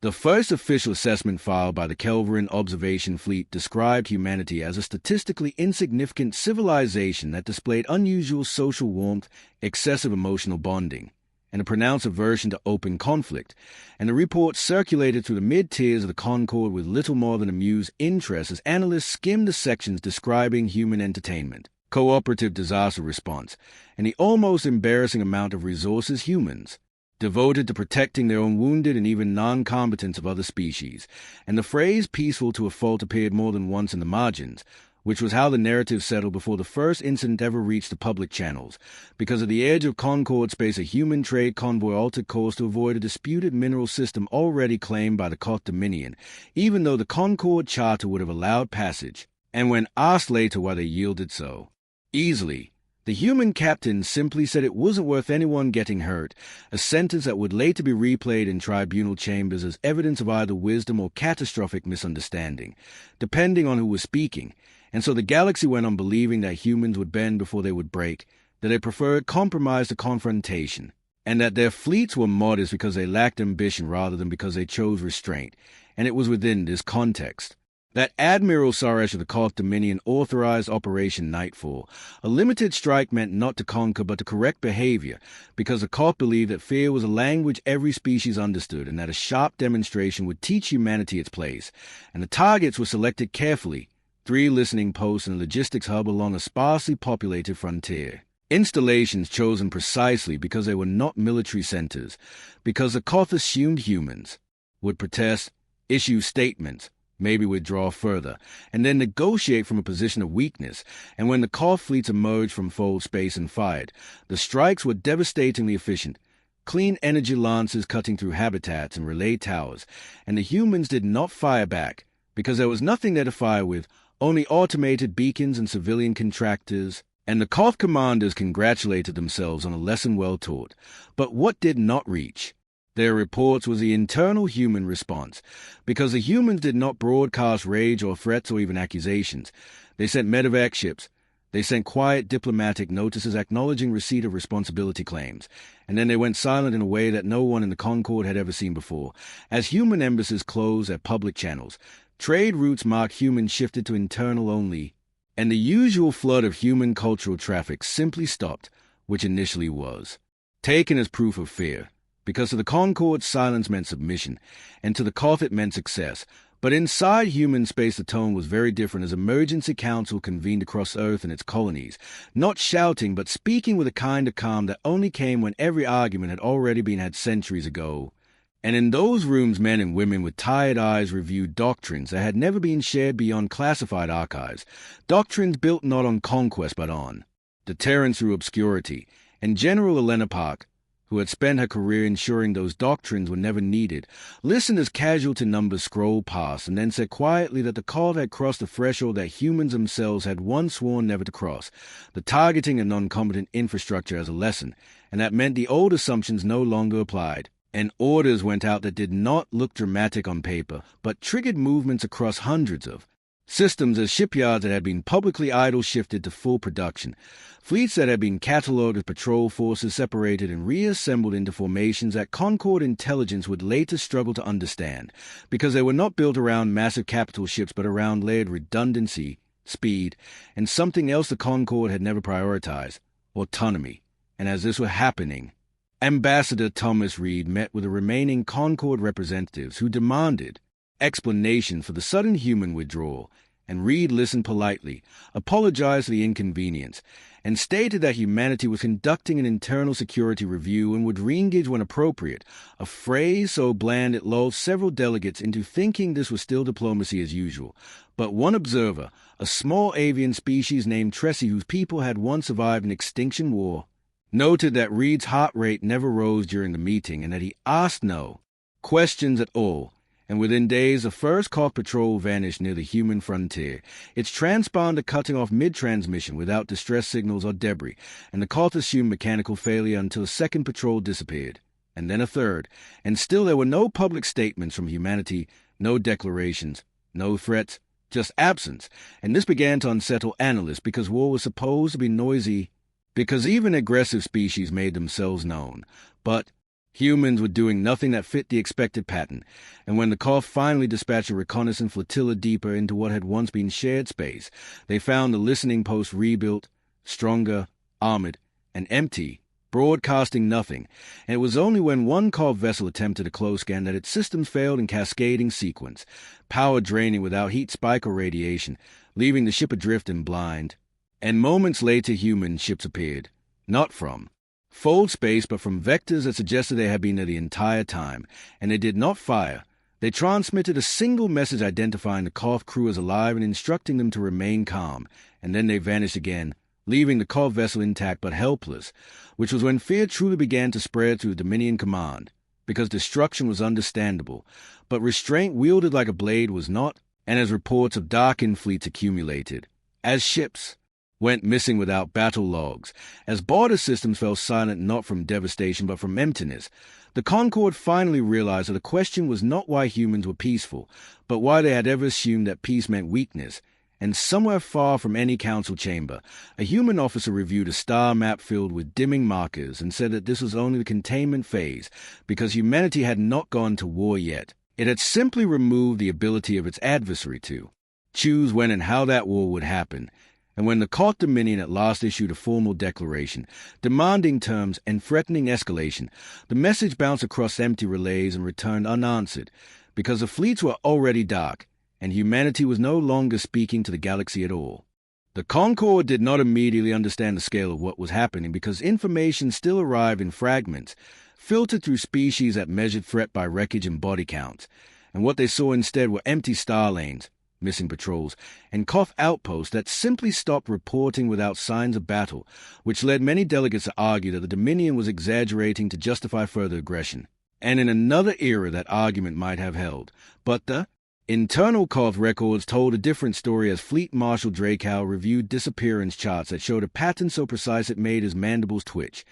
The first official assessment filed by the Kelvin Observation Fleet described humanity as a statistically insignificant civilization that displayed unusual social warmth, excessive emotional bonding, and a pronounced aversion to open conflict, and the report circulated through the mid-tiers of the Concorde with little more than amused interest as analysts skimmed the sections describing human entertainment, cooperative disaster response, and the almost embarrassing amount of resources humans devoted to protecting their own wounded and even non-combatants of other species, and the phrase peaceful to a fault appeared more than once in the margins, which was how the narrative settled before the first incident ever reached the public channels. Because of the edge of Concorde space, a human trade convoy altered course to avoid a disputed mineral system already claimed by the Koth Dominion, even though the Concorde Charter would have allowed passage, and when asked later why they yielded so easily, the human captain simply said it wasn't worth anyone getting hurt, a sentence that would later be replayed in tribunal chambers as evidence of either wisdom or catastrophic misunderstanding, depending on who was speaking. And so the galaxy went on believing that humans would bend before they would break, that they preferred compromise to confrontation, and that their fleets were modest because they lacked ambition rather than because they chose restraint. And it was within this context that Admiral Saresh of the Koth Dominion authorized Operation Nightfall. A limited strike meant not to conquer but to correct behavior, because the Koth believed that fear was a language every species understood and that a sharp demonstration would teach humanity its place. And the targets were selected carefully, 3 listening posts and a logistics hub along a sparsely populated frontier. Installations chosen precisely because they were not military centers, because the Koth assumed humans would protest, issue statements, maybe withdraw further, and then negotiate from a position of weakness. And when the Koth fleets emerged from fold space and fired, the strikes were devastatingly efficient, clean energy lances cutting through habitats and relay towers, and the humans did not fire back, because there was nothing there to fire with, only automated beacons and civilian contractors, and the Koth commanders congratulated themselves on a lesson well taught. But what did not reach their reports was the internal human response, because the humans did not broadcast rage or threats or even accusations. They sent medevac ships. They sent quiet diplomatic notices acknowledging receipt of responsibility claims, and then they went silent in a way that no one in the Concorde had ever seen before. As human embassies closed their public channels, trade routes marked humans shifted to internal only, and the usual flood of human cultural traffic simply stopped, which initially was taken as proof of fear. Because to the Concorde, silence meant submission, and to the Koth it meant success. But inside human space the tone was very different as Emergency Council convened across Earth and its colonies, not shouting but speaking with a kind of calm that only came when every argument had already been had centuries ago. And in those rooms men and women with tired eyes reviewed doctrines that had never been shared beyond classified archives, doctrines built not on conquest but on deterrence through obscurity. And General Elena Park, who had spent her career ensuring those doctrines were never needed, listened as casualty numbers scrolled past, and then said quietly that the Koth had crossed the threshold that humans themselves had once sworn never to cross, the targeting of non-combatant infrastructure as a lesson, and that meant the old assumptions no longer applied, and orders went out that did not look dramatic on paper, but triggered movements across hundreds of systems as shipyards that had been publicly idle shifted to full production, fleets that had been catalogued as patrol forces separated and reassembled into formations that Concorde intelligence would later struggle to understand, because they were not built around massive capital ships but around layered redundancy, speed, and something else the Concorde had never prioritized, autonomy. And as this was happening, Ambassador Thomas Reed met with the remaining Concorde representatives who demanded explanation for the sudden human withdrawal, and Reed listened politely, apologized for the inconvenience, and stated that humanity was conducting an internal security review and would re-engage when appropriate, a phrase so bland it lulled several delegates into thinking this was still diplomacy as usual. But one observer, a small avian species named Tressie whose people had once survived an extinction war, noted that Reed's heart rate never rose during the meeting and that he asked no questions at all. And within days, the first Koth patrol vanished near the human frontier, its transponder cutting off mid-transmission without distress signals or debris, and the Koth assumed mechanical failure until a second patrol disappeared, and then a third, and still there were no public statements from humanity, no declarations, no threats, just absence, and this began to unsettle analysts because war was supposed to be noisy, because even aggressive species made themselves known, but Humans were doing nothing that fit the expected pattern, and when the Koth finally dispatched a reconnaissance flotilla deeper into what had once been shared space, they found the listening post rebuilt, stronger, armored, and empty, broadcasting nothing, and it was only when one Koth vessel attempted a close scan that its systems failed in cascading sequence, power draining without heat spike or radiation, leaving the ship adrift and blind. And moments later human ships appeared, not from fold space, but from vectors that suggested they had been there the entire time, and they did not fire. They transmitted a single message identifying the Koth crew as alive and instructing them to remain calm, and then they vanished again, leaving the Koth vessel intact but helpless, which was when fear truly began to spread through the Dominion command, because destruction was understandable, but restraint wielded like a blade was not, and as reports of darkened fleets accumulated, as ships went missing without battle logs, as border systems fell silent not from devastation but from emptiness, the Concord finally realized that the question was not why humans were peaceful, but why they had ever assumed that peace meant weakness. And somewhere far from any council chamber, a human officer reviewed a star map filled with dimming markers and said that this was only the containment phase, because humanity had not gone to war yet. It had simply removed the ability of its adversary to choose when and how that war would happen. And when the Koth Dominion at last issued a formal declaration, demanding terms and threatening escalation, the message bounced across empty relays and returned unanswered, because the fleets were already dark, and humanity was no longer speaking to the galaxy at all. The Concord did not immediately understand the scale of what was happening because information still arrived in fragments, filtered through species that measured threat by wreckage and body counts, and what they saw instead were empty star lanes, missing patrols, and Koth outposts that simply stopped reporting without signs of battle, which led many delegates to argue that the Dominion was exaggerating to justify further aggression. And in another era that argument might have held, but the internal Koth records told a different story as Fleet Marshal Dracow reviewed disappearance charts that showed a pattern so precise it made his mandibles twitch,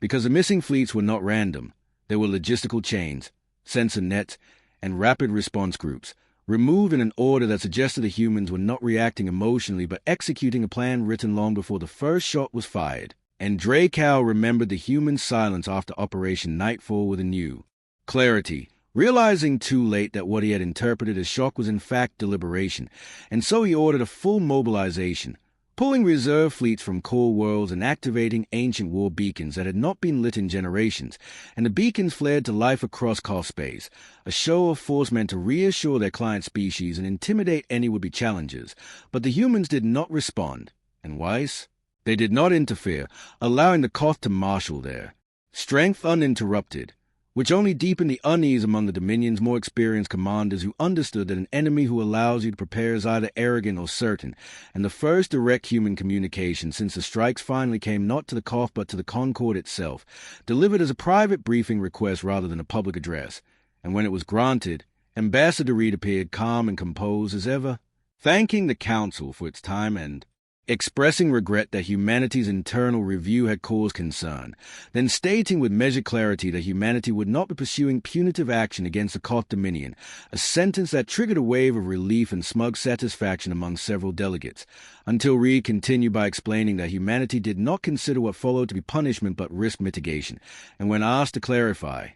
because the missing fleets were not random. They were logistical chains, sensor nets, and rapid response groups, removed in an order that suggested the humans were not reacting emotionally but executing a plan written long before the first shot was fired. And Dracow remembered the human silence after Operation Nightfall with a new clarity, realizing too late that what he had interpreted as shock was in fact deliberation, and so he ordered a full mobilization, pulling reserve fleets from core worlds and activating ancient war beacons that had not been lit in generations, and the beacons flared to life across Koth space, a show of force meant to reassure their client species and intimidate any would-be challengers. But the humans did not respond, and wise? They did not interfere, allowing the Koth to marshal their strength uninterrupted, which only deepened the unease among the Dominion's more experienced commanders who understood that an enemy who allows you to prepare is either arrogant or certain, and the first direct human communication since the strikes finally came not to the Koth but to the Concord itself, delivered as a private briefing request rather than a public address, and when it was granted, Ambassador Reed appeared calm and composed as ever, thanking the Council for its time and expressing regret that humanity's internal review had caused concern, then stating with measured clarity that humanity would not be pursuing punitive action against the Koth Dominion, a sentence that triggered a wave of relief and smug satisfaction among several delegates, until Reed continued by explaining that humanity did not consider what followed to be punishment but risk mitigation, and when asked to clarify,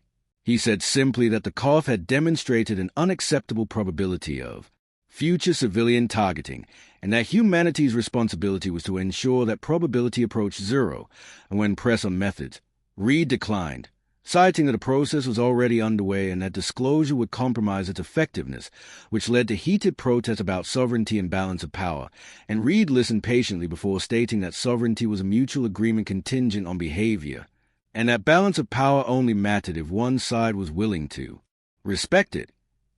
he said simply that the Koth had demonstrated an unacceptable probability of future civilian targeting, and that humanity's responsibility was to ensure that probability approached zero, and when pressed on methods, Reed declined, citing that the process was already underway and that disclosure would compromise its effectiveness, which led to heated protests about sovereignty and balance of power, and Reed listened patiently before stating that sovereignty was a mutual agreement contingent on behavior, and that balance of power only mattered if one side was willing to respect it.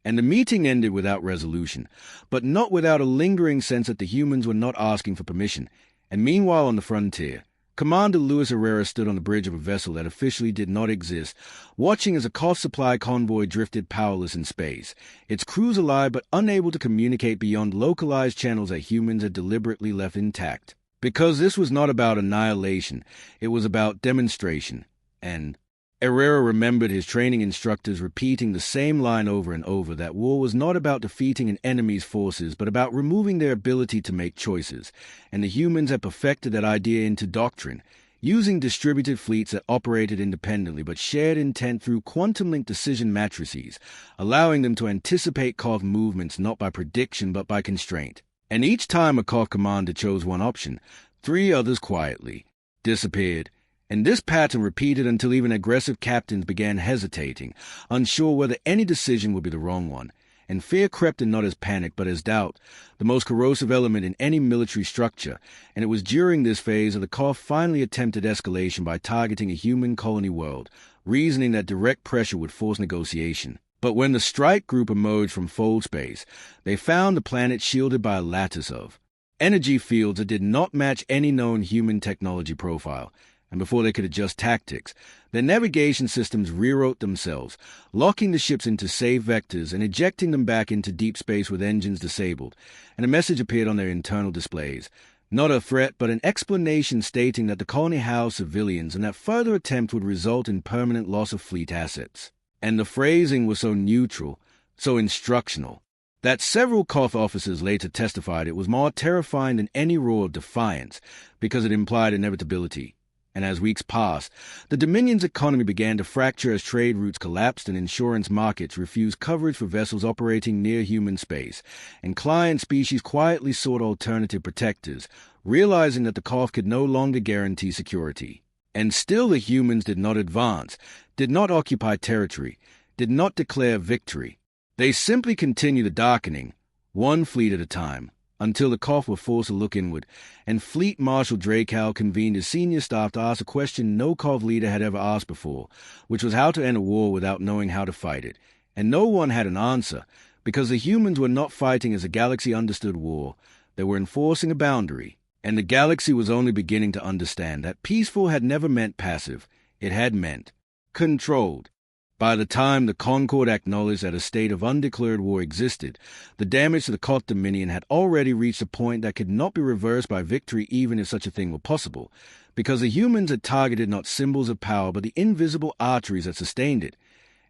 And the meeting ended without resolution, but not without a lingering sense that the humans were not asking for permission. And meanwhile on the frontier, Commander Luis Herrera stood on the bridge of a vessel that officially did not exist, watching as a Koth supply convoy drifted powerless in space, its crews alive but unable to communicate beyond localized channels that humans had deliberately left intact. Because this was not about annihilation, it was about demonstration, and Herrera remembered his training instructors repeating the same line over and over, that war was not about defeating an enemy's forces, but about removing their ability to make choices, and the humans had perfected that idea into doctrine, using distributed fleets that operated independently but shared intent through quantum-linked decision matrices, allowing them to anticipate Koth movements not by prediction but by constraint. And each time a Koth commander chose one option, 3 others quietly disappeared. And this pattern repeated until even aggressive captains began hesitating, unsure whether any decision would be the wrong one. And fear crept in not as panic but as doubt, the most corrosive element in any military structure, and it was during this phase that the Koth finally attempted escalation by targeting a human colony world, reasoning that direct pressure would force negotiation. But when the strike group emerged from fold space, they found the planet shielded by a lattice of energy fields that did not match any known human technology profile. And before they could adjust tactics, their navigation systems rewrote themselves, locking the ships into safe vectors and ejecting them back into deep space with engines disabled, and a message appeared on their internal displays. Not a threat, but an explanation stating that the colony housed civilians and that further attempt would result in permanent loss of fleet assets. And the phrasing was so neutral, so instructional, that several Koth officers later testified it was more terrifying than any roar of defiance, because it implied inevitability. And as weeks passed, the Dominion's economy began to fracture as trade routes collapsed and insurance markets refused coverage for vessels operating near human space, and client species quietly sought alternative protectors, realizing that the Koth could no longer guarantee security. And still the humans did not advance, did not occupy territory, did not declare victory. They simply continued the darkening, one fleet at a time, until the Koth were forced to look inward, and Fleet Marshal Dracow convened his senior staff to ask a question no Koth leader had ever asked before, which was how to end a war without knowing how to fight it. And no one had an answer, because the humans were not fighting as the galaxy understood war. They were enforcing a boundary, and the galaxy was only beginning to understand that peaceful had never meant passive. It had meant controlled. By the time the Concord acknowledged that a state of undeclared war existed, the damage to the Koth Dominion had already reached a point that could not be reversed by victory even if such a thing were possible, because the humans had targeted not symbols of power but the invisible arteries that sustained it,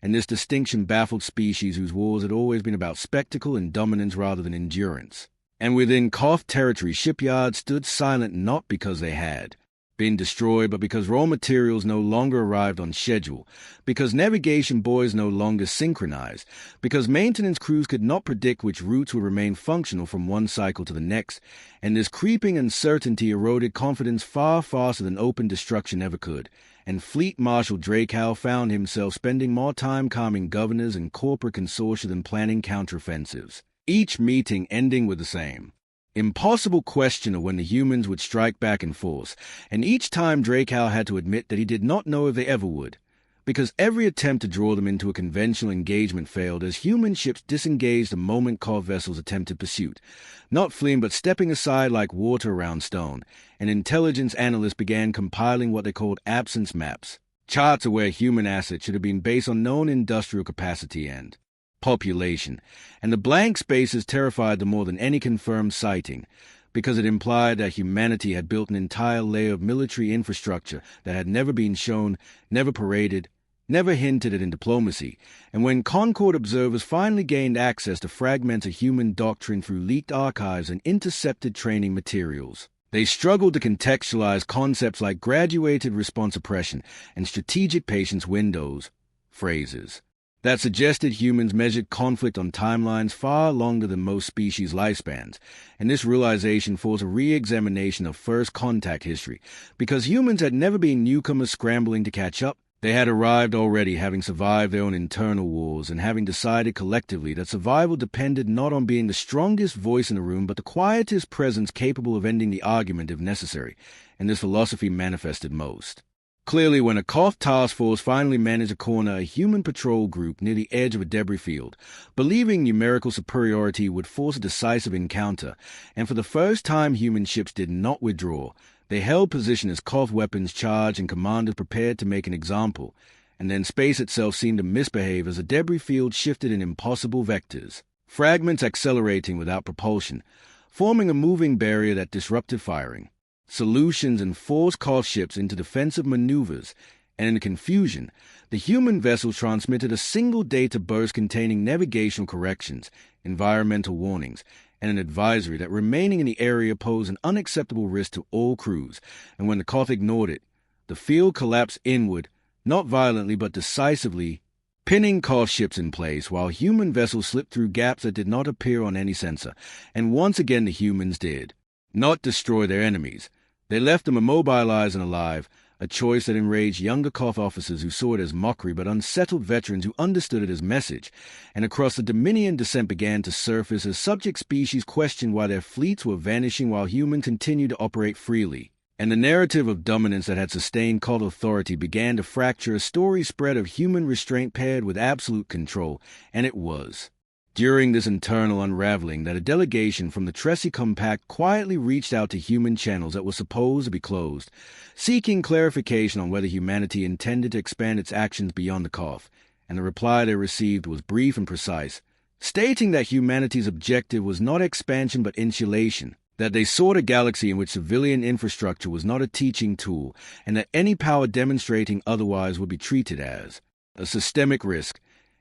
and this distinction baffled species whose wars had always been about spectacle and dominance rather than endurance. And within Koth territory, shipyards stood silent not because they had been destroyed, but because raw materials no longer arrived on schedule, because navigation buoys no longer synchronized, because maintenance crews could not predict which routes would remain functional from one cycle to the next, and this creeping uncertainty eroded confidence far faster than open destruction ever could, and Fleet Marshal Dracow found himself spending more time calming governors and corporate consortia than planning counteroffensives, each meeting ending with the same impossible question of when the humans would strike back in force, and each time Dracow had to admit that he did not know if they ever would, because every attempt to draw them into a conventional engagement failed as human ships disengaged the moment Koth vessels attempted pursuit, not fleeing but stepping aside like water around stone, and intelligence analysts began compiling what they called absence maps, charts of where human assets should have been based on known industrial capacity and population, and the blank spaces terrified them more than any confirmed sighting, because it implied that humanity had built an entire layer of military infrastructure that had never been shown, never paraded, never hinted at in diplomacy, and when Concord observers finally gained access to fragments of human doctrine through leaked archives and intercepted training materials, they struggled to contextualize concepts like graduated response oppression and strategic patience windows, phrases that suggested humans measured conflict on timelines far longer than most species' lifespans, and this realization forced a re-examination of first contact history, because humans had never been newcomers scrambling to catch up. They had arrived already, having survived their own internal wars, and having decided collectively that survival depended not on being the strongest voice in the room, but the quietest presence capable of ending the argument if necessary, and this philosophy manifested most clearly when a Koth task force finally managed to corner a human patrol group near the edge of a debris field, believing numerical superiority would force a decisive encounter, and for the first time human ships did not withdraw. They held position as Koth weapons charged and commanders prepared to make an example, and then space itself seemed to misbehave as the debris field shifted in impossible vectors, fragments accelerating without propulsion, forming a moving barrier that disrupted firing solutions and forced Koth ships into defensive maneuvers, and in the confusion, the human vessels transmitted a single data burst containing navigational corrections, environmental warnings, and an advisory that remaining in the area posed an unacceptable risk to all crews, and when the Koth ignored it, the field collapsed inward, not violently but decisively, pinning Koth ships in place while human vessels slipped through gaps that did not appear on any sensor. And once again the humans did not destroy their enemies. They left them immobilized and alive, a choice that enraged younger Koth officers who saw it as mockery but unsettled veterans who understood it as message. And across the Dominion, dissent began to surface as subject species questioned why their fleets were vanishing while humans continued to operate freely. And the narrative of dominance that had sustained Koth authority began to fracture, a story spread of human restraint paired with absolute control. And it was during this internal unraveling that a delegation from the Tressi Compact quietly reached out to human channels that were supposed to be closed, seeking clarification on whether humanity intended to expand its actions beyond the Koth. And the reply they received was brief and precise, stating that humanity's objective was not expansion but insulation, that they sought a galaxy in which civilian infrastructure was not a teaching tool, and that any power demonstrating otherwise would be treated as a systemic risk.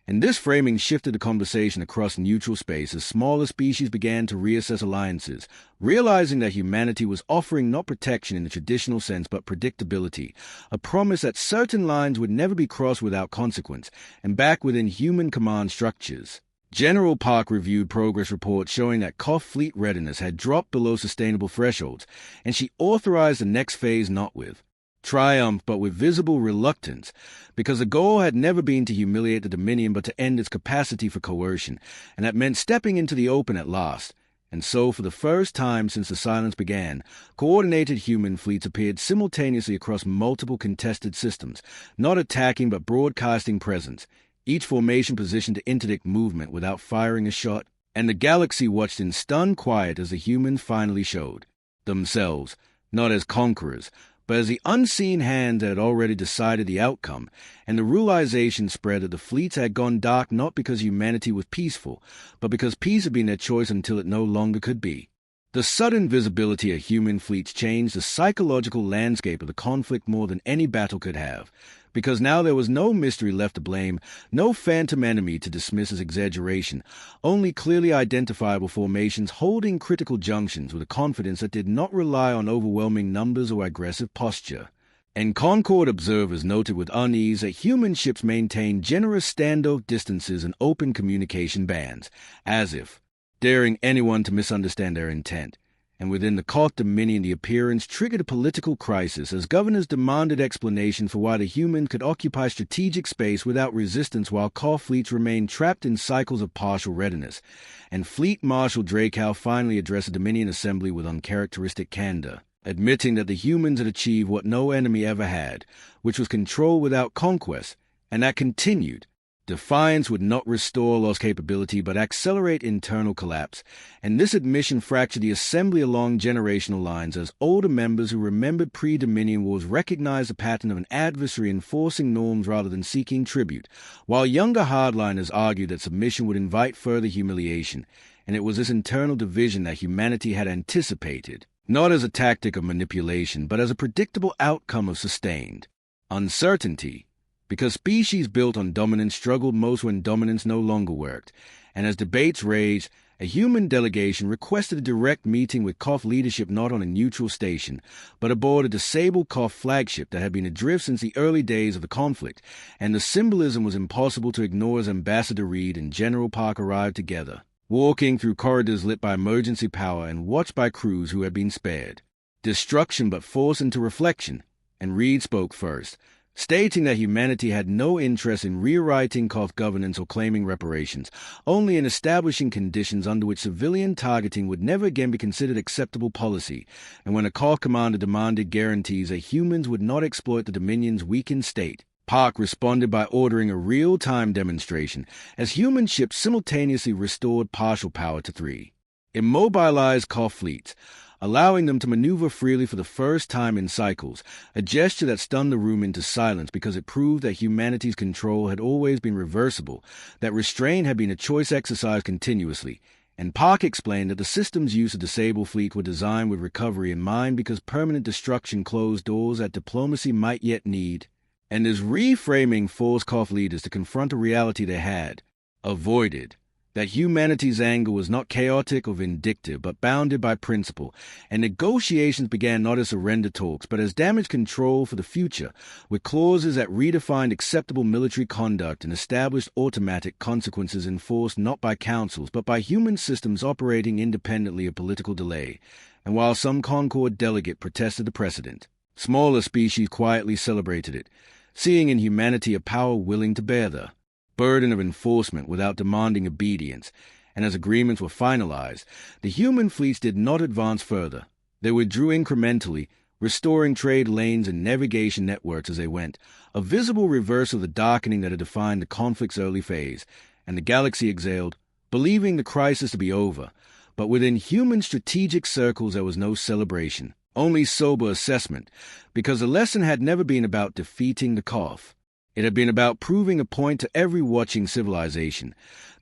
And this framing shifted the conversation across neutral space as smaller species began to reassess alliances, realizing that humanity was offering not protection in the traditional sense but predictability, a promise that certain lines would never be crossed without consequence, and back within human command structures. General Park reviewed progress reports showing that Koth fleet readiness had dropped below sustainable thresholds, and she authorized the next phase not with triumph but with visible reluctance, because the goal had never been to humiliate the Dominion but to end its capacity for coercion, and that meant stepping into the open at last. And so, for the first time since the silence began, coordinated human fleets appeared simultaneously across multiple contested systems, not attacking but broadcasting presence, each formation positioned to interdict movement without firing a shot. And the galaxy watched in stunned quiet as the humans finally showed themselves, not as conquerors, but as the unseen hand that had already decided the outcome. And the realization spread that the fleets had gone dark not because humanity was peaceful, but because peace had been their choice until it no longer could be. The sudden visibility of human fleets changed the psychological landscape of the conflict more than any battle could have, because now there was no mystery left to blame, no phantom enemy to dismiss as exaggeration, only clearly identifiable formations holding critical junctions with a confidence that did not rely on overwhelming numbers or aggressive posture. And Concord observers noted with unease that human ships maintained generous standoff distances and open communication bands, as if daring anyone to misunderstand their intent. And within the Koth Dominion, the appearance triggered a political crisis as governors demanded explanation for why the humans could occupy strategic space without resistance while Koth fleets remained trapped in cycles of partial readiness. And Fleet Marshal Dracow finally addressed the Dominion Assembly with uncharacteristic candor, admitting that the humans had achieved what no enemy ever had, which was control without conquest, and that continued. Defiance would not restore lost capability but accelerate internal collapse, and this admission fractured the assembly along generational lines as older members who remembered pre-Dominion wars recognized the pattern of an adversary enforcing norms rather than seeking tribute, while younger hardliners argued that submission would invite further humiliation. And it was this internal division that humanity had anticipated, not as a tactic of manipulation but as a predictable outcome of sustained uncertainty. Because species built on dominance struggled most when dominance no longer worked, and as debates raged, a human delegation requested a direct meeting with Koth leadership not on a neutral station, but aboard a disabled Koth flagship that had been adrift since the early days of the conflict, and the symbolism was impossible to ignore as Ambassador Reed and General Park arrived together, walking through corridors lit by emergency power and watched by crews who had been spared destruction but forced into reflection. And Reed spoke first, stating that humanity had no interest in rewriting Koth governance or claiming reparations, only in establishing conditions under which civilian targeting would never again be considered acceptable policy, and when a Koth commander demanded guarantees that humans would not exploit the Dominion's weakened state, Park responded by ordering a real-time demonstration as human ships simultaneously restored partial power to 3 immobilized Koth fleets, allowing them to maneuver freely for the first time in cycles, a gesture that stunned the room into silence because it proved that humanity's control had always been reversible, that restraint had been a choice exercised continuously. And Park explained that the system's use of disabled fleet were designed with recovery in mind because permanent destruction closed doors that diplomacy might yet need. And this reframing forced Koth leaders to confront a reality they had avoided, that humanity's anger was not chaotic or vindictive, but bounded by principle, and negotiations began not as surrender talks, but as damage control for the future, with clauses that redefined acceptable military conduct and established automatic consequences enforced not by councils, but by human systems operating independently of political delay. And while some Concord delegate protested the precedent, smaller species quietly celebrated it, seeing in humanity a power willing to bear the burden of enforcement without demanding obedience, and as agreements were finalized, the human fleets did not advance further. They withdrew incrementally, restoring trade lanes and navigation networks as they went, a visible reverse of the darkening that had defined the conflict's early phase, and the galaxy exhaled, believing the crisis to be over. But within human strategic circles there was no celebration, only sober assessment, because the lesson had never been about defeating the Koth. It had been about proving a point to every watching civilization,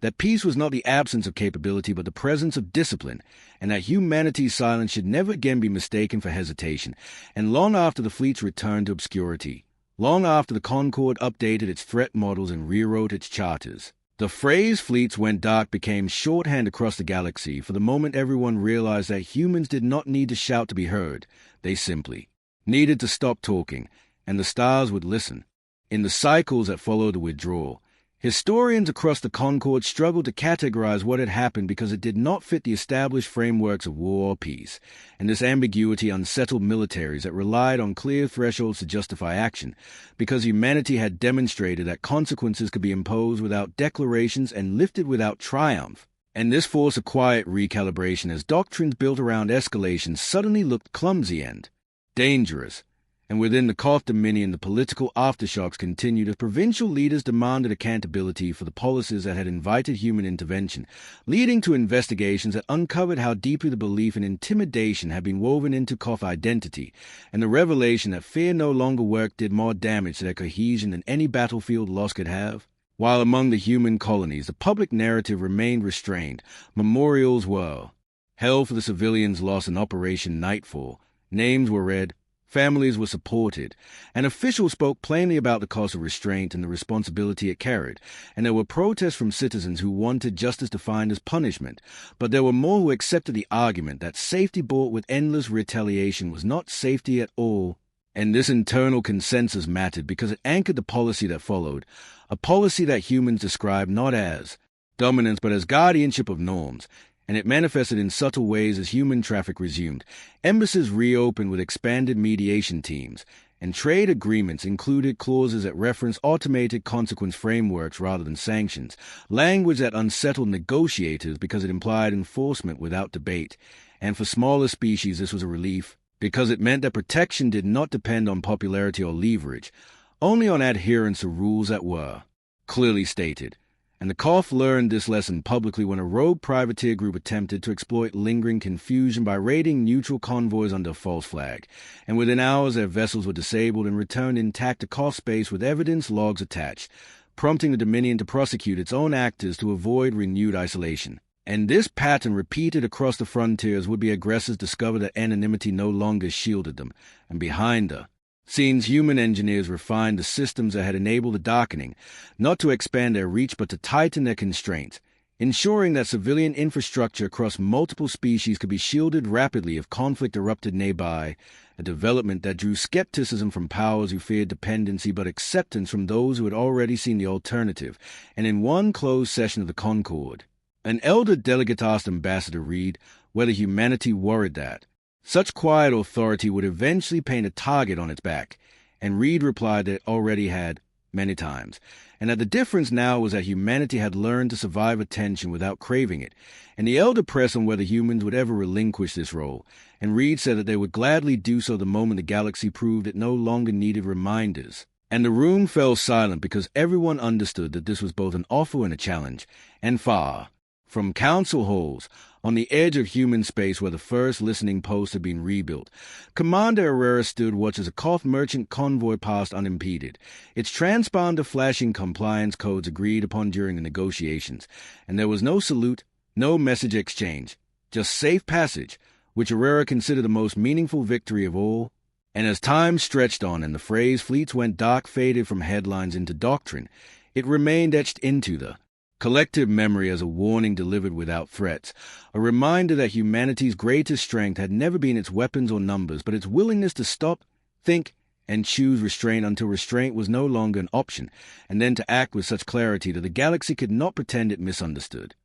that peace was not the absence of capability but the presence of discipline, and that humanity's silence should never again be mistaken for hesitation. And long after the fleets returned to obscurity, long after the Concord updated its threat models and rewrote its charters, the phrase fleets went dark became shorthand across the galaxy for the moment everyone realized that humans did not need to shout to be heard. They simply needed to stop talking, and the stars would listen. In the cycles that followed the withdrawal, historians across the Concord struggled to categorize what had happened because it did not fit the established frameworks of war or peace, and this ambiguity unsettled militaries that relied on clear thresholds to justify action, because humanity had demonstrated that consequences could be imposed without declarations and lifted without triumph. And this forced a quiet recalibration as doctrines built around escalation suddenly looked clumsy and dangerous. And within the Koth Dominion, the political aftershocks continued as provincial leaders demanded accountability for the policies that had invited human intervention, leading to investigations that uncovered how deeply the belief in intimidation had been woven into Koth identity, and the revelation that fear no longer worked did more damage to their cohesion than any battlefield loss could have. While among the human colonies, the public narrative remained restrained, memorials were held for the civilians lost in Operation Nightfall, names were read, families were supported, and officials spoke plainly about the cost of restraint and the responsibility it carried, and there were protests from citizens who wanted justice defined as punishment, but there were more who accepted the argument that safety bought with endless retaliation was not safety at all, and this internal consensus mattered because it anchored the policy that followed, a policy that humans described not as dominance but as guardianship of norms, and it manifested in subtle ways as human traffic resumed. Embassies reopened with expanded mediation teams, and trade agreements included clauses that referenced automated consequence frameworks rather than sanctions, language that unsettled negotiators because it implied enforcement without debate. And for smaller species this was a relief, because it meant that protection did not depend on popularity or leverage, only on adherence to rules that were clearly stated. And the Koth learned this lesson publicly when a rogue privateer group attempted to exploit lingering confusion by raiding neutral convoys under a false flag, and within hours their vessels were disabled and returned intact to Koth space with evidence logs attached, prompting the Dominion to prosecute its own actors to avoid renewed isolation. And this pattern repeated across the frontiers would be aggressors discovered that anonymity no longer shielded them, and behind the scenes human engineers refined the systems that had enabled the darkening, not to expand their reach but to tighten their constraints, ensuring that civilian infrastructure across multiple species could be shielded rapidly if conflict erupted nearby, a development that drew skepticism from powers who feared dependency but acceptance from those who had already seen the alternative. And in one closed session of the Concord, an elder delegate asked Ambassador Reed whether humanity worried that such quiet authority would eventually paint a target on its back, and Reed replied that it already had many times, and that the difference now was that humanity had learned to survive attention without craving it, and the elder pressed on whether humans would ever relinquish this role, and Reed said that they would gladly do so the moment the galaxy proved it no longer needed reminders. And the room fell silent because everyone understood that this was both an offer and a challenge, and far from council halls, on the edge of human space where the first listening post had been rebuilt, Commander Herrera stood watch as a Koth merchant convoy passed unimpeded, its transponder flashing compliance codes agreed upon during the negotiations, and there was no salute, no message exchange, just safe passage, which Herrera considered the most meaningful victory of all. And as time stretched on and the phrase fleets went dark faded from headlines into doctrine, it remained etched into the Collective memory as a warning delivered without threats, a reminder that humanity's greatest strength had never been its weapons or numbers, but its willingness to stop, think, and choose restraint until restraint was no longer an option, and then to act with such clarity that the galaxy could not pretend it misunderstood.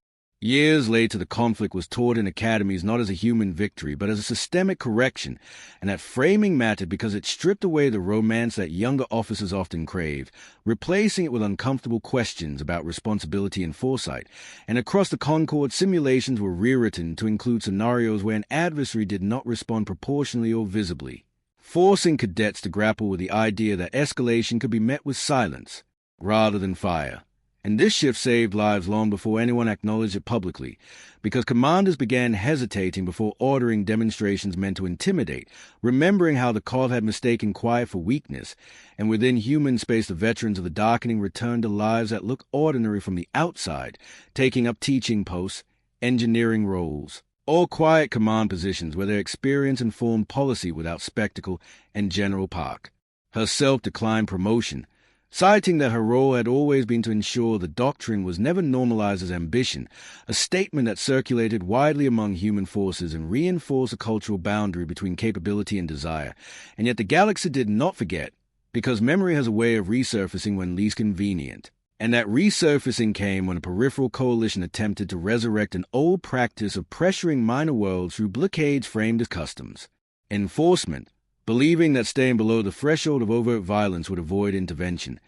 Years later, the conflict was taught in academies not as a human victory, but as a systemic correction, and that framing mattered because it stripped away the romance that younger officers often craved, replacing it with uncomfortable questions about responsibility and foresight. And across the Concord, simulations were rewritten to include scenarios where an adversary did not respond proportionally or visibly, forcing cadets to grapple with the idea that escalation could be met with silence rather than fire. And this shift saved lives long before anyone acknowledged it publicly, because commanders began hesitating before ordering demonstrations meant to intimidate, remembering how the Koth had mistaken quiet for weakness, and within human space the veterans of the darkening returned to lives that look ordinary from the outside, taking up teaching posts, engineering roles, all quiet command positions where their experience informed policy without spectacle, and General Park herself declined promotion, citing that her role had always been to ensure the doctrine was never normalized as ambition, a statement that circulated widely among human forces and reinforced a cultural boundary between capability and desire. And yet the galaxy did not forget, because memory has a way of resurfacing when least convenient. And that resurfacing came when a peripheral coalition attempted to resurrect an old practice of pressuring minor worlds through blockades framed as customs. Enforcement, believing that staying below the threshold of overt violence would avoid intervention.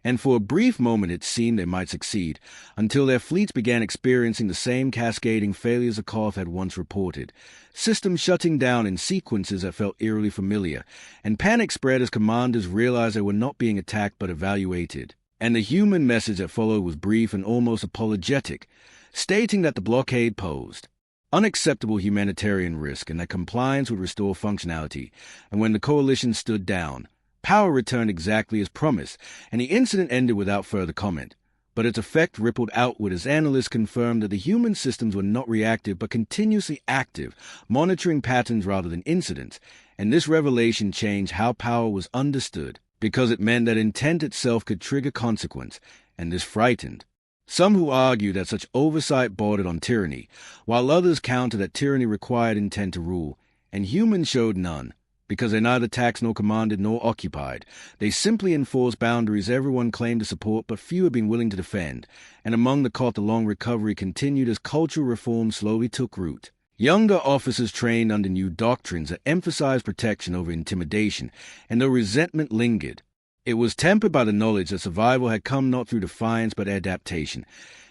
And for a brief moment it seemed they might succeed, until their fleets began experiencing the same cascading failures the Koth had once reported, systems shutting down in sequences that felt eerily familiar, and panic spread as commanders realized they were not being attacked but evaluated. And the human message that followed was brief and almost apologetic, stating that the blockade posed unacceptable humanitarian risk and that compliance would restore functionality, and when the coalition stood down, power returned exactly as promised, and the incident ended without further comment. But its effect rippled outward as analysts confirmed that the human systems were not reactive but continuously active, monitoring patterns rather than incidents, and this revelation changed how power was understood, because it meant that intent itself could trigger consequence, and this frightened some who argued that such oversight bordered on tyranny, while others countered that tyranny required intent to rule, and humans showed none, because they neither taxed nor commanded nor occupied. They simply enforced boundaries everyone claimed to support but few had been willing to defend, and among the Koth the long recovery continued as cultural reform slowly took root. Younger officers trained under new doctrines that emphasized protection over intimidation, and though resentment lingered, it was tempered by the knowledge that survival had come not through defiance but adaptation.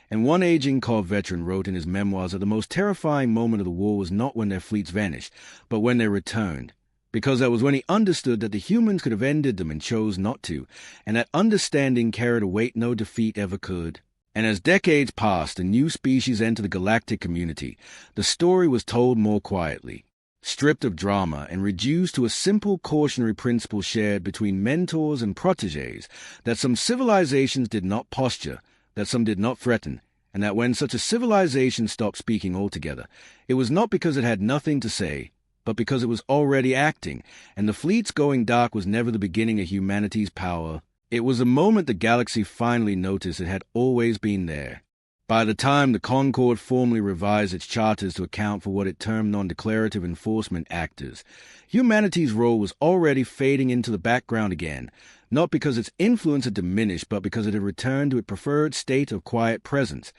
And one aging Koth veteran wrote in his memoirs that the most terrifying moment of the war was not when their fleets vanished, but when they returned, because that was when he understood that the humans could have ended them and chose not to, and that understanding carried a weight no defeat ever could. And as decades passed and new species entered the galactic community, the story was told more quietly, stripped of drama and reduced to a simple cautionary principle shared between mentors and protégés, that some civilizations did not posture, that some did not threaten, and that when such a civilization stopped speaking altogether, it was not because it had nothing to say, but because it was already acting, and the fleets going dark was never the beginning of humanity's power. It was a moment the galaxy finally noticed it had always been there. By the time the Concord formally revised its charters to account for what it termed non-declarative enforcement actors, humanity's role was already fading into the background again, not because its influence had diminished, but because it had returned to its preferred state of quiet presence,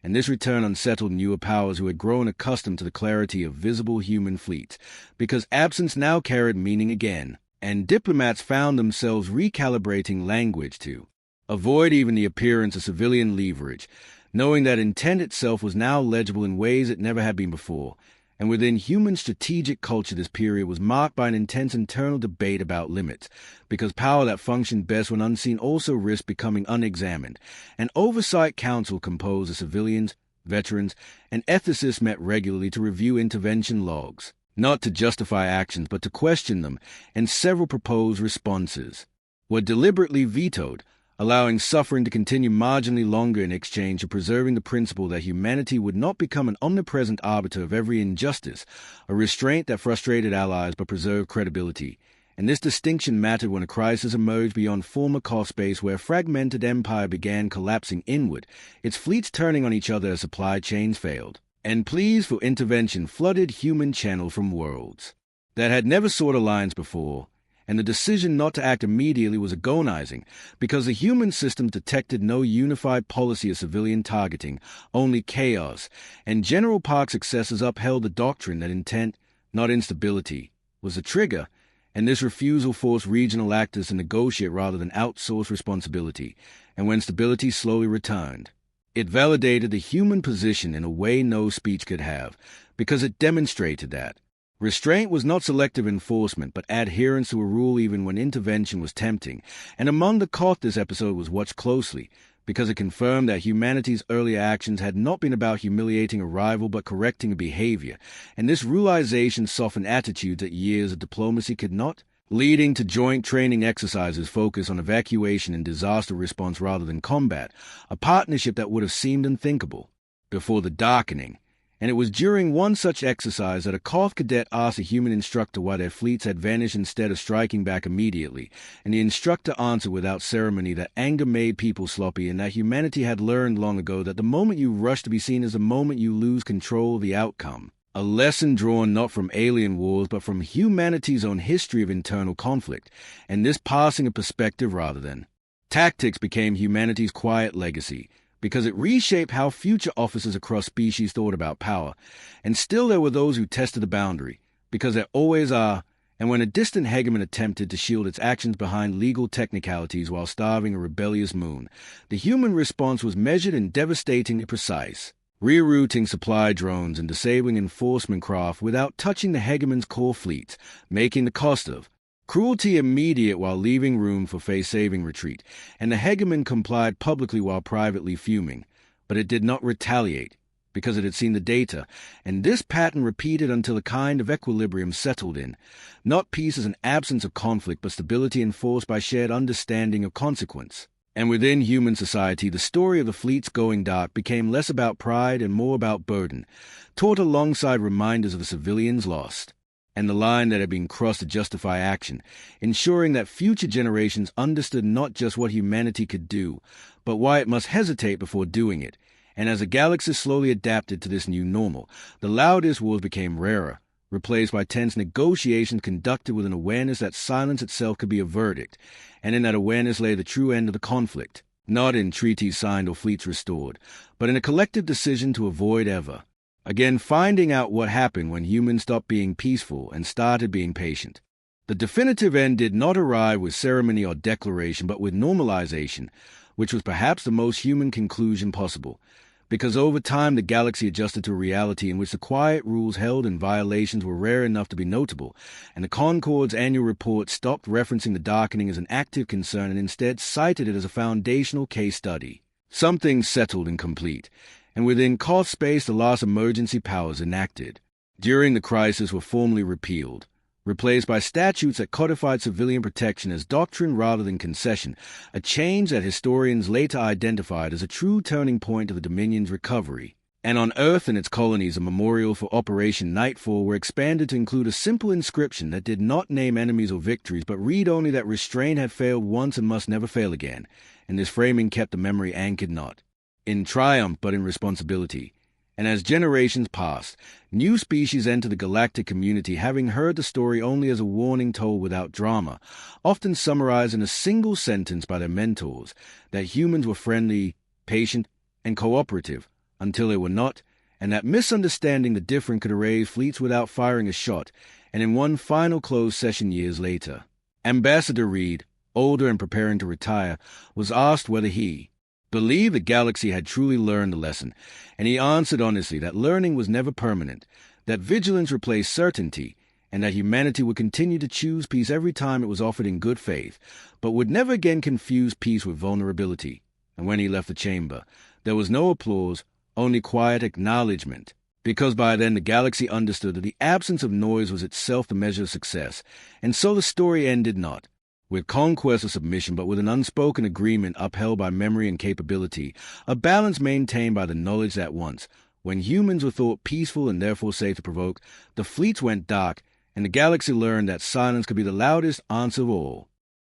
and this return unsettled newer powers who had grown accustomed to the clarity of visible human fleets, because absence now carried meaning again, and diplomats found themselves recalibrating language to avoid even the appearance of civilian leverage, knowing that intent itself was now legible in ways it never had been before. And within human strategic culture this period was marked by an intense internal debate about limits, because power that functioned best when unseen also risked becoming unexamined. An oversight council composed of civilians, veterans, and ethicists met regularly to review intervention logs, not to justify actions but to question them, and several proposed responses were deliberately vetoed, allowing suffering to continue marginally longer in exchange for preserving the principle that humanity would not become an omnipresent arbiter of every injustice, a restraint that frustrated allies but preserved credibility. and this distinction mattered when a crisis emerged beyond former Koth space where a fragmented empire began collapsing inward, its fleets turning on each other as supply chains failed, and pleas for intervention flooded human channel from worlds that had never sought alliance before, and the decision not to act immediately was agonizing because the human system detected no unified policy of civilian targeting, only chaos, and General Park's successors upheld the doctrine that intent, not instability, was the trigger, and this refusal forced regional actors to negotiate rather than outsource responsibility, and when stability slowly returned, it validated the human position in a way no speech could have, because it demonstrated that restraint was not selective enforcement, but adherence to a rule even when intervention was tempting, and among the Koth this episode was watched closely, because it confirmed that humanity's earlier actions had not been about humiliating a rival but correcting a behavior, and this realization softened attitudes that years of diplomacy could not, leading to joint training exercises focused on evacuation and disaster response rather than combat, a partnership that would have seemed unthinkable before the darkening. And it was during one such exercise that a Koth cadet asked a human instructor why their fleets had vanished instead of striking back immediately, and the instructor answered without ceremony that anger made people sloppy and that humanity had learned long ago that the moment you rush to be seen is the moment you lose control of the outcome. A lesson drawn not from alien wars but from humanity's own history of internal conflict, and this passing of perspective rather than tactics became humanity's quiet legacy, because it reshaped how future officers across species thought about power. And still there were those who tested the boundary, because there always are, and when a distant hegemon attempted to shield its actions behind legal technicalities while starving a rebellious moon, the human response was measured and devastatingly precise, rerouting supply drones and disabling enforcement craft without touching the hegemon's core fleet, making the cost of cruelty immediate while leaving room for face-saving retreat, and the hegemon complied publicly while privately fuming. But it did not retaliate, because it had seen the data, and this pattern repeated until a kind of equilibrium settled in. Not peace as an absence of conflict, but stability enforced by shared understanding of consequence. And within human society, the story of the fleets going dark became less about pride and more about burden, taught alongside reminders of the civilians lost, and the line that had been crossed to justify action, ensuring that future generations understood not just what humanity could do, but why it must hesitate before doing it. And as the galaxy slowly adapted to this new normal, the loudest wars became rarer, replaced by tense negotiations conducted with an awareness that silence itself could be a verdict, and in that awareness lay the true end of the conflict, not in treaties signed or fleets restored, but in a collective decision to avoid ever again finding out what happened when humans stopped being peaceful and started being patient. The definitive end did not arrive with ceremony or declaration, but with normalization, which was perhaps the most human conclusion possible, because over time the galaxy adjusted to a reality in which the quiet rules held and violations were rare enough to be notable, and the Concord's annual report stopped referencing the darkening as an active concern and instead cited it as a foundational case study. Something settled and complete, and within Koth space the last emergency powers enacted during the crisis were formally repealed, replaced by statutes that codified civilian protection as doctrine rather than concession, a change that historians later identified as a true turning point of the Dominion's recovery. And on Earth and its colonies, a memorial for Operation Nightfall were expanded to include a simple inscription that did not name enemies or victories, but read only that restraint had failed once and must never fail again, and this framing kept the memory anchored not in triumph but in responsibility. And as generations passed, new species entered the galactic community, having heard the story only as a warning told without drama, often summarized in a single sentence by their mentors, that humans were friendly, patient, and cooperative, until they were not, and that misunderstanding the different could erase fleets without firing a shot. And in one final closed session years later, Ambassador Reed, older and preparing to retire, was asked whether he believed the galaxy had truly learned the lesson, and he answered honestly that learning was never permanent, that vigilance replaced certainty, and that humanity would continue to choose peace every time it was offered in good faith, but would never again confuse peace with vulnerability. And when he left the chamber, there was no applause, only quiet acknowledgement, because by then the galaxy understood that the absence of noise was itself the measure of success, and so the story ended not with conquest or submission, but with an unspoken agreement upheld by memory and capability, a balance maintained by the knowledge that once, when humans were thought peaceful and therefore safe to provoke, the fleets went dark, and the galaxy learned that silence could be the loudest answer of all.